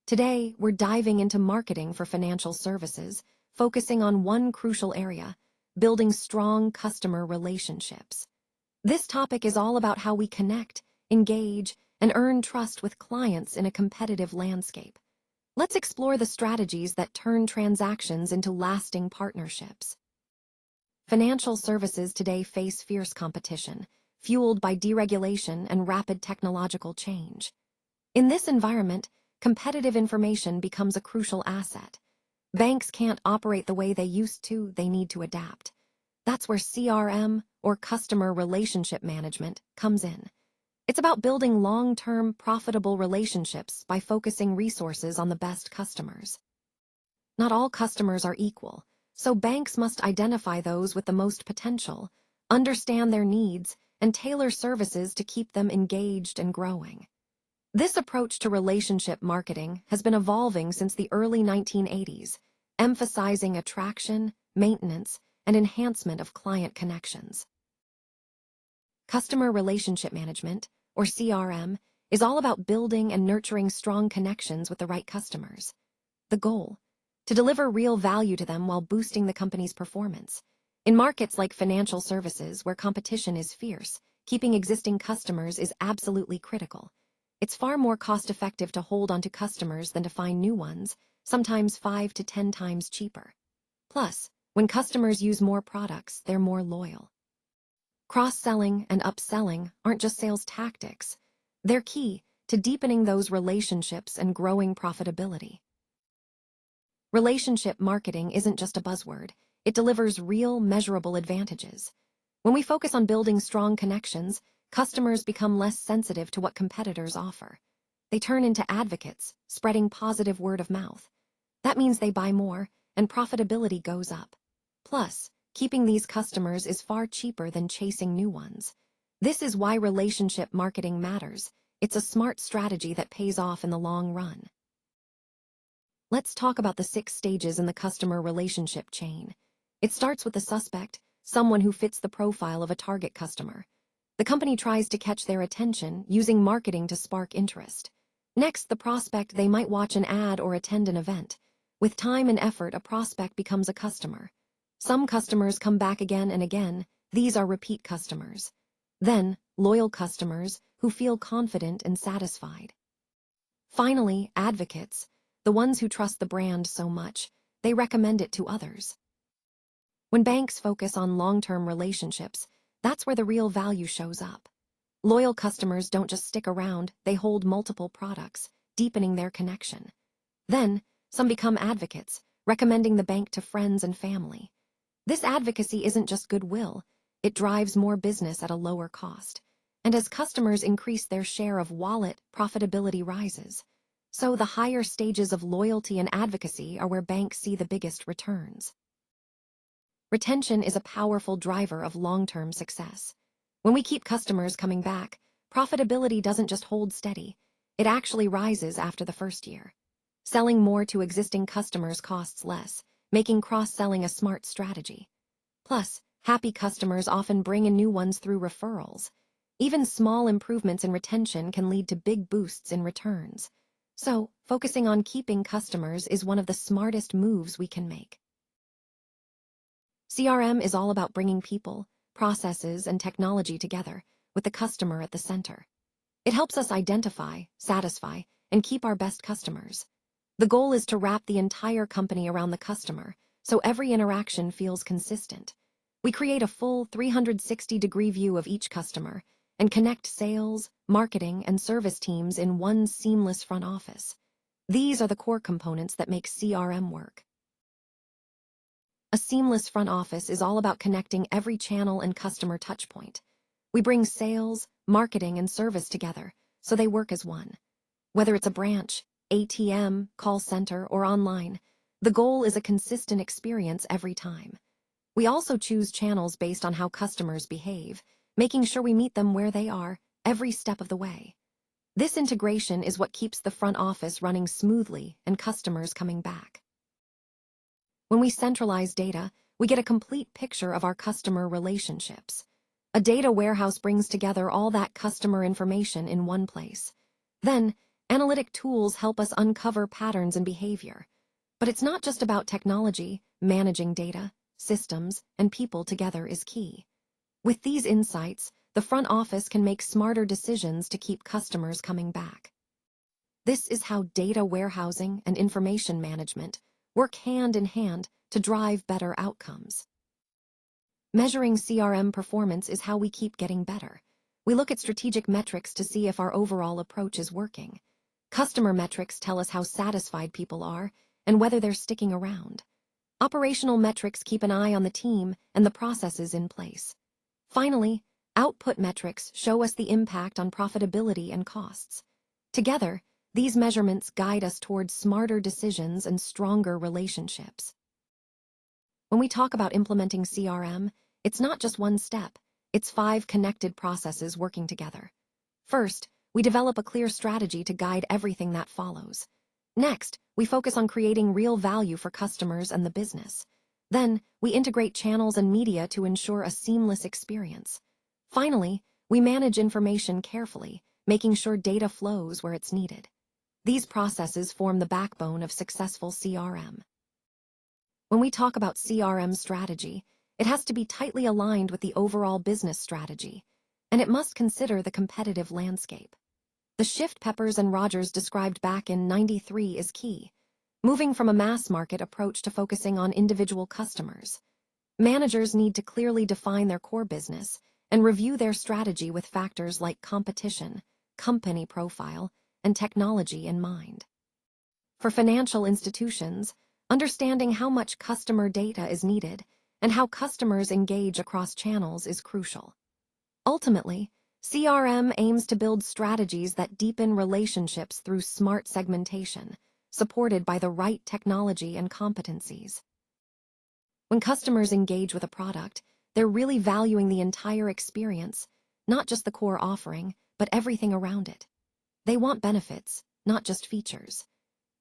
Today, we're diving into marketing for financial services, focusing on one crucial area: building strong customer relationships. This topic is all about how we connect, engage, and earn trust with clients in a competitive landscape. Let's explore the strategies that turn transactions into lasting partnerships. Financial services today face fierce competition, fueled by deregulation and rapid technological change. In this environment, competitive information becomes a crucial asset. Banks can't operate the way they used to; they need to adapt. That's where CRM, or customer relationship management, comes in. It's about building long-term, profitable relationships by focusing resources on the best customers. Not all customers are equal, so banks must identify those with the most potential, understand their needs, and tailor services to keep them engaged and growing. This approach to relationship marketing has been evolving since the early 1980s, emphasizing attraction, maintenance, and enhancement of client connections. Customer relationship management, or CRM, is all about building and nurturing strong connections with the right customers. The goal: to deliver real value to them while boosting the company's performance. In markets like financial services, where competition is fierce, keeping existing customers is absolutely critical. It's far more cost-effective to hold onto customers than to find new ones, sometimes 5 to 10 times cheaper. Plus, when customers use more products, they're more loyal. Cross-selling and upselling aren't just sales tactics. They're key to deepening those relationships and growing profitability. Relationship marketing isn't just a buzzword. It delivers real, measurable advantages. When we focus on building strong connections, customers become less sensitive to what competitors offer. They turn into advocates, spreading positive word of mouth. That means they buy more, and profitability goes up. Plus, keeping these customers is far cheaper than chasing new ones. This is why relationship marketing matters. It's a smart strategy that pays off in the long run. Let's talk about the 6 stages in the customer relationship chain. It starts with the suspect, someone who fits the profile of a target customer. The company tries to catch their attention, using marketing to spark interest. Next, the prospect: they might watch an ad or attend an event. With time and effort, a prospect becomes a customer. Some customers come back again and again. These are repeat customers. Then, loyal customers who feel confident and satisfied. Finally, advocates, the ones who trust the brand so much, they recommend it to others. When banks focus on long-term relationships, that's where the real value shows up. Loyal customers don't just stick around, they hold multiple products, deepening their connection. Then, some become advocates, recommending the bank to friends and family. This advocacy isn't just goodwill, it drives more business at a lower cost. And as customers increase their share of wallet, profitability rises. So the higher stages of loyalty and advocacy are where banks see the biggest returns. Retention is a powerful driver of long-term success. When we keep customers coming back, profitability doesn't just hold steady, it actually rises after the first year. Selling more to existing customers costs less, making cross-selling a smart strategy. Plus, happy customers often bring in new ones through referrals. Even small improvements in retention can lead to big boosts in returns. So, focusing on keeping customers is one of the smartest moves we can make. CRM is all about bringing people, processes, and technology together, with the customer at the center. It helps us identify, satisfy, and keep our best customers. The goal is to wrap the entire company around the customer, so every interaction feels consistent. We create a full 360-degree view of each customer and connect sales, marketing, and service teams in one seamless front office. These are the core components that make CRM work. A seamless front office is all about connecting every channel and customer touchpoint. We bring sales, marketing, and service together, so they work as one. Whether it's a branch, ATM, call center, or online, the goal is a consistent experience every time. We also choose channels based on how customers behave, making sure we meet them where they are, every step of the way. This integration is what keeps the front office running smoothly and customers coming back. When we centralize data, we get a complete picture of our customer relationships. A data warehouse brings together all that customer information in one place. Then, Analytic tools help us uncover patterns in behavior. But it's not just about technology. Managing data, systems, and people together is key. With these insights, the front office can make smarter decisions to keep customers coming back. This is how data warehousing and information management work hand in hand to drive better outcomes. Measuring CRM performance is how we keep getting better. We look at strategic metrics to see if our overall approach is working. Customer metrics tell us how satisfied people are and whether they're sticking around. Operational metrics keep an eye on the team and the processes in place. Finally, output metrics show us the impact on profitability and costs. Together, these measurements guide us towards smarter decisions and stronger relationships. When we talk about implementing CRM, it's not just one step, it's 5 connected processes working together. First, we develop a clear strategy to guide everything that follows. Next, we focus on creating real value for customers and the business. Then, we integrate channels and media to ensure a seamless experience. Finally, we manage information carefully, making sure data flows where it's needed. These processes form the backbone of successful CRM. When we talk about CRM strategy, it has to be tightly aligned with the overall business strategy, and it must consider the competitive landscape. The shift Peppers and Rogers described back in '93 is key, moving from a mass market approach to focusing on individual customers. Managers need to clearly define their core business and review their strategy with factors like competition, company profile, and technology in mind. For financial institutions, understanding how much customer data is needed and how customers engage across channels is crucial. Ultimately, CRM aims to build strategies that deepen relationships through smart segmentation, supported by the right technology and competencies. When customers engage with a product, they're really valuing the entire experience, not just the core offering, but everything around it. They want benefits, not just features.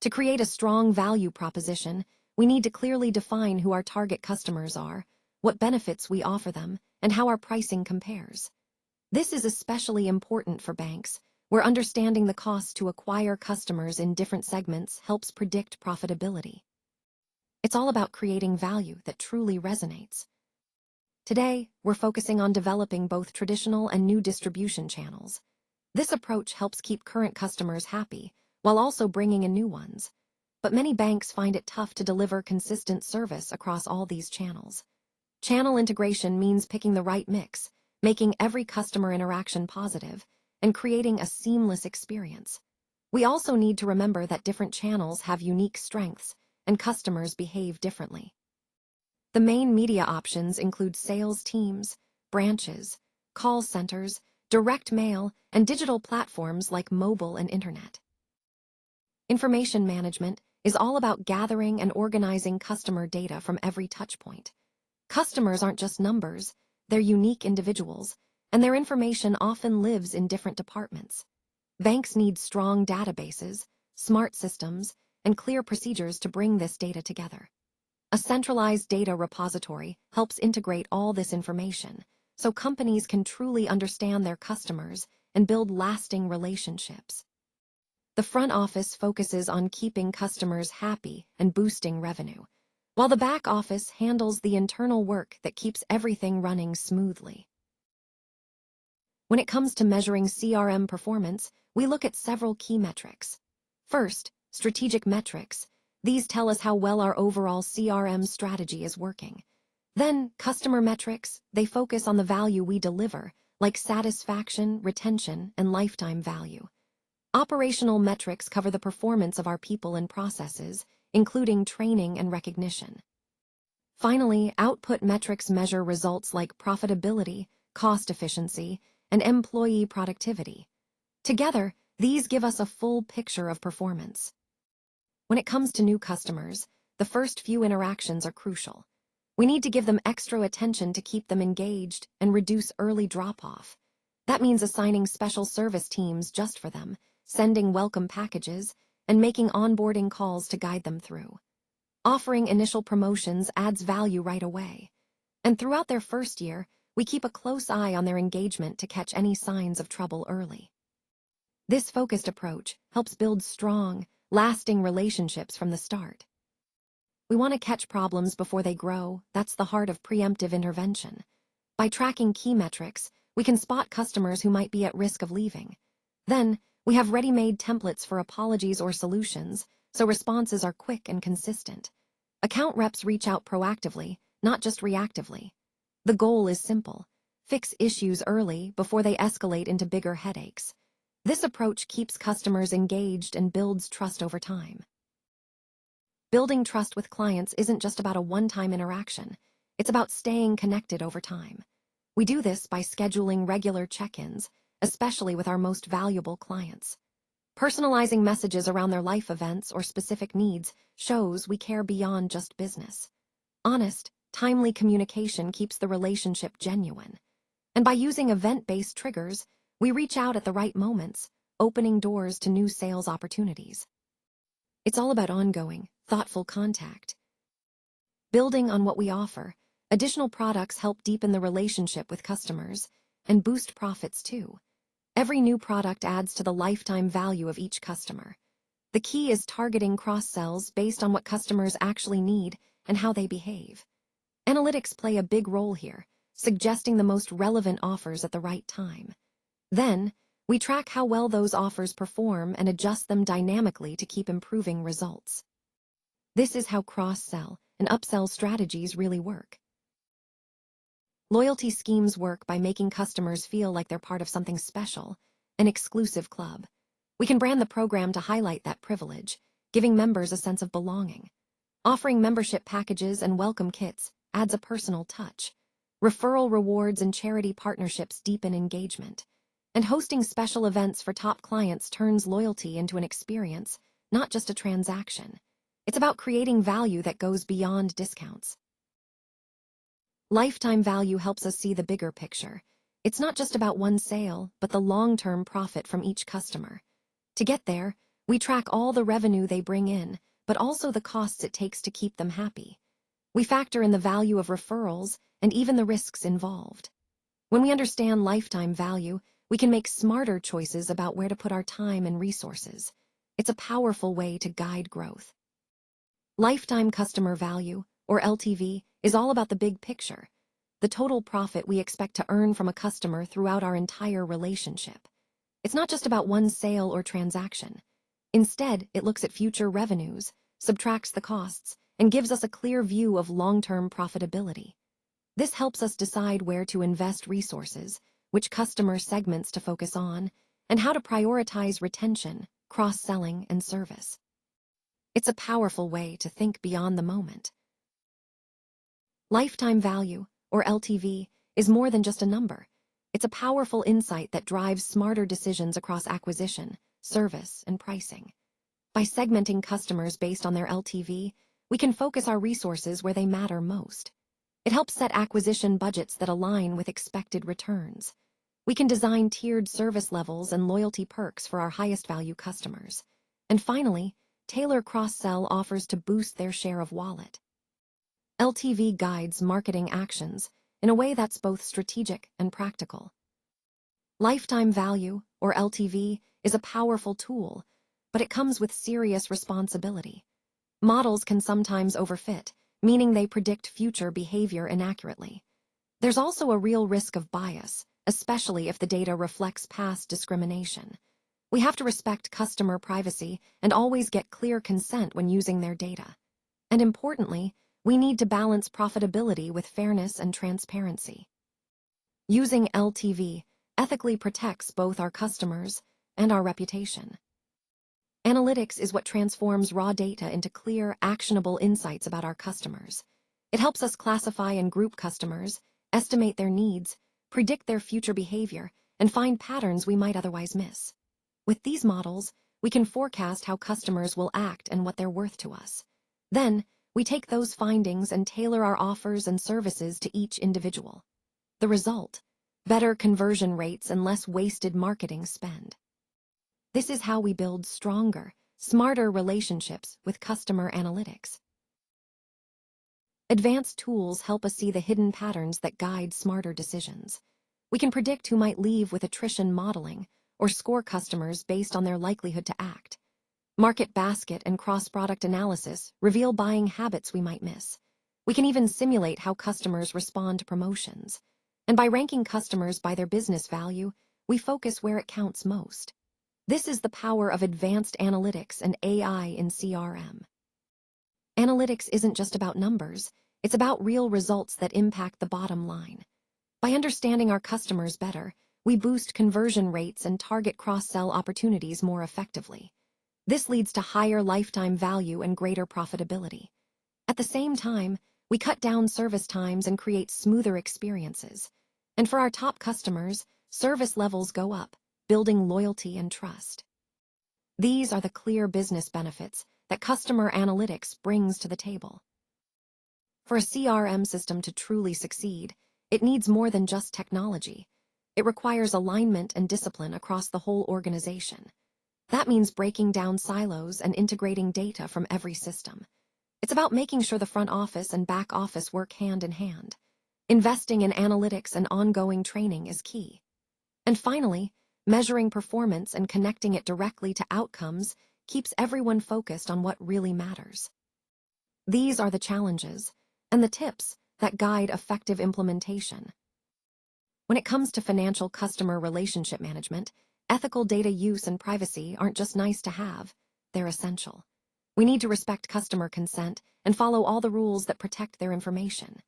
To create a strong value proposition, we need to clearly define who our target customers are, what benefits we offer them, and how our pricing compares. This is especially important for banks, where understanding the cost to acquire customers in different segments helps predict profitability. It's all about creating value that truly resonates. Today, we're focusing on developing both traditional and new distribution channels. This approach helps keep current customers happy, while also bringing in new ones. But many banks find it tough to deliver consistent service across all these channels. Channel integration means picking the right mix, making every customer interaction positive, and creating a seamless experience. We also need to remember that different channels have unique strengths, and customers behave differently. The main media options include sales teams, branches, call centers, direct mail, and digital platforms like mobile and internet. Information management is all about gathering and organizing customer data from every touchpoint. Customers aren't just numbers, they're unique individuals, and their information often lives in different departments. Banks need strong databases, smart systems, and clear procedures to bring this data together. A centralized data repository helps integrate all this information, so companies can truly understand their customers and build lasting relationships. The front office focuses on keeping customers happy and boosting revenue, while the back office handles the internal work that keeps everything running smoothly. When it comes to measuring CRM performance, we look at several key metrics. First, strategic metrics. These tell us how well our overall CRM strategy is working. Then, customer metrics. They focus on the value we deliver, like satisfaction, retention, and lifetime value. Operational metrics cover the performance of our people and processes, including training and recognition. Finally, output metrics measure results like profitability, cost efficiency, and employee productivity. Together, these give us a full picture of performance. When it comes to new customers, the first few interactions are crucial. We need to give them extra attention to keep them engaged and reduce early drop-off. That means assigning special service teams just for them, sending welcome packages, and making onboarding calls to guide them through. Offering initial promotions adds value right away. And throughout their first year, we keep a close eye on their engagement to catch any signs of trouble early. This focused approach helps build strong, lasting relationships from the start. We want to catch problems before they grow. That's the heart of preemptive intervention. By tracking key metrics, we can spot customers who might be at risk of leaving. Then, we have ready-made templates for apologies or solutions, so responses are quick and consistent. Account reps reach out proactively, not just reactively. The goal is simple: fix issues early before they escalate into bigger headaches. This approach keeps customers engaged and builds trust over time. Building trust with clients isn't just about a one-time interaction. It's about staying connected over time. We do this by scheduling regular check-ins, especially with our most valuable clients. Personalizing messages around their life events or specific needs shows we care beyond just business. Honest, timely communication keeps the relationship genuine. And by using event-based triggers, we reach out at the right moments, opening doors to new sales opportunities. It's all about ongoing, thoughtful contact. Building on what we offer, additional products help deepen the relationship with customers and boost profits too. Every new product adds to the lifetime value of each customer. The key is targeting cross-sells based on what customers actually need and how they behave. Analytics play a big role here, suggesting the most relevant offers at the right time. Then, we track how well those offers perform and adjust them dynamically to keep improving results. This is how cross-sell and upsell strategies really work. Loyalty schemes work by making customers feel like they're part of something special, an exclusive club. We can brand the program to highlight that privilege, giving members a sense of belonging. Offering membership packages and welcome kits adds a personal touch. Referral rewards and charity partnerships deepen engagement. And hosting special events for top clients turns loyalty into an experience, not just a transaction. It's about creating value that goes beyond discounts. Lifetime value helps us see the bigger picture. It's not just about one sale, but the long-term profit from each customer. To get there, we track all the revenue they bring in, but also the costs it takes to keep them happy. We factor in the value of referrals and even the risks involved. When we understand lifetime value, we can make smarter choices about where to put our time and resources. It's a powerful way to guide growth. Lifetime customer value, or LTV, is all about the big picture, the total profit we expect to earn from a customer throughout our entire relationship. It's not just about one sale or transaction. Instead, it looks at future revenues, subtracts the costs, and gives us a clear view of long-term profitability. This helps us decide where to invest resources, which customer segments to focus on, and how to prioritize retention, cross-selling, and service. It's a powerful way to think beyond the moment. Lifetime value, or LTV, is more than just a number. It's a powerful insight that drives smarter decisions across acquisition, service, and pricing. By segmenting customers based on their LTV, we can focus our resources where they matter most. It helps set acquisition budgets that align with expected returns. We can design tiered service levels and loyalty perks for our highest value customers. And finally, tailor cross-sell offers to boost their share of wallet. LTV guides marketing actions in a way that's both strategic and practical. Lifetime value, or LTV, is a powerful tool, but it comes with serious responsibility. Models can sometimes overfit, meaning they predict future behavior inaccurately. There's also a real risk of bias, especially if the data reflects past discrimination. We have to respect customer privacy and always get clear consent when using their data. And importantly, we need to balance profitability with fairness and transparency. Using LTV ethically protects both our customers and our reputation. Analytics is what transforms raw data into clear, actionable insights about our customers. It helps us classify and group customers, estimate their needs, predict their future behavior, and find patterns we might otherwise miss. With these models, we can forecast how customers will act and what they're worth to us. Then, we take those findings and tailor our offers and services to each individual. The result: better conversion rates and less wasted marketing spend. This is how we build stronger, smarter relationships with customer analytics. Advanced tools help us see the hidden patterns that guide smarter decisions. We can predict who might leave with attrition modeling, or score customers based on their likelihood to act. Market basket and cross-product analysis reveal buying habits we might miss. We can even simulate how customers respond to promotions. And by ranking customers by their business value, we focus where it counts most. This is the power of advanced analytics and AI in CRM. Analytics isn't just about numbers, it's about real results that impact the bottom line. By understanding our customers better, we boost conversion rates and target cross-sell opportunities more effectively. This leads to higher lifetime value and greater profitability. At the same time, we cut down service times and create smoother experiences. And for our top customers, service levels go up, building loyalty and trust. These are the clear business benefits that customer analytics brings to the table. For a CRM system to truly succeed, it needs more than just technology. It requires alignment and discipline across the whole organization. That means breaking down silos and integrating data from every system. It's about making sure the front office and back office work hand in hand. Investing in analytics and ongoing training is key. And finally, measuring performance and connecting it directly to outcomes keeps everyone focused on what really matters. These are the challenges and the tips that guide effective implementation. When it comes to financial customer relationship management, ethical data use and privacy aren't just nice to have, they're essential. We need to respect customer consent and follow all the rules that protect their information.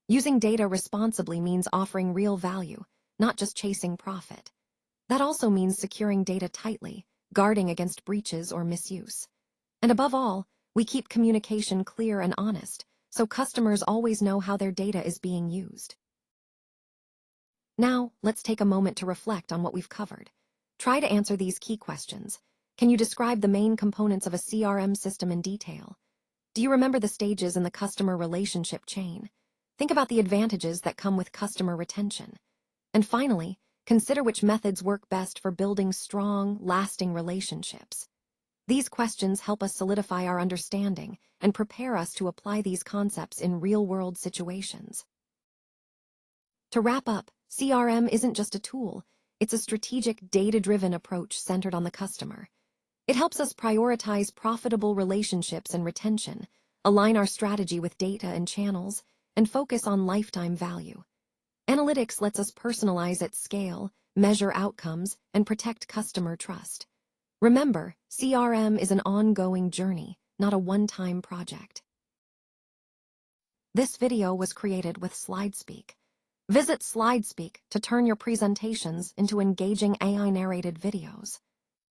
Using data responsibly means offering real value, not just chasing profit. That also means securing data tightly, guarding against breaches or misuse. And above all, we keep communication clear and honest, so customers always know how their data is being used. Now, let's take a moment to reflect on what we've covered. Try to answer these key questions. Can you describe the main components of a CRM system in detail? Do you remember the stages in the customer relationship chain? Think about the advantages that come with customer retention. And finally, consider which methods work best for building strong, lasting relationships. These questions help us solidify our understanding and prepare us to apply these concepts in real-world situations. To wrap up, CRM isn't just a tool, it's a strategic, data-driven approach centered on the customer. It helps us prioritize profitable relationships and retention, align our strategy with data and channels, and focus on lifetime value. Analytics lets us personalize at scale, measure outcomes, and protect customer trust. Remember, CRM is an ongoing journey, not a one-time project. This video was created with SlideSpeak. Visit SlideSpeak to turn your presentations into engaging AI-narrated videos.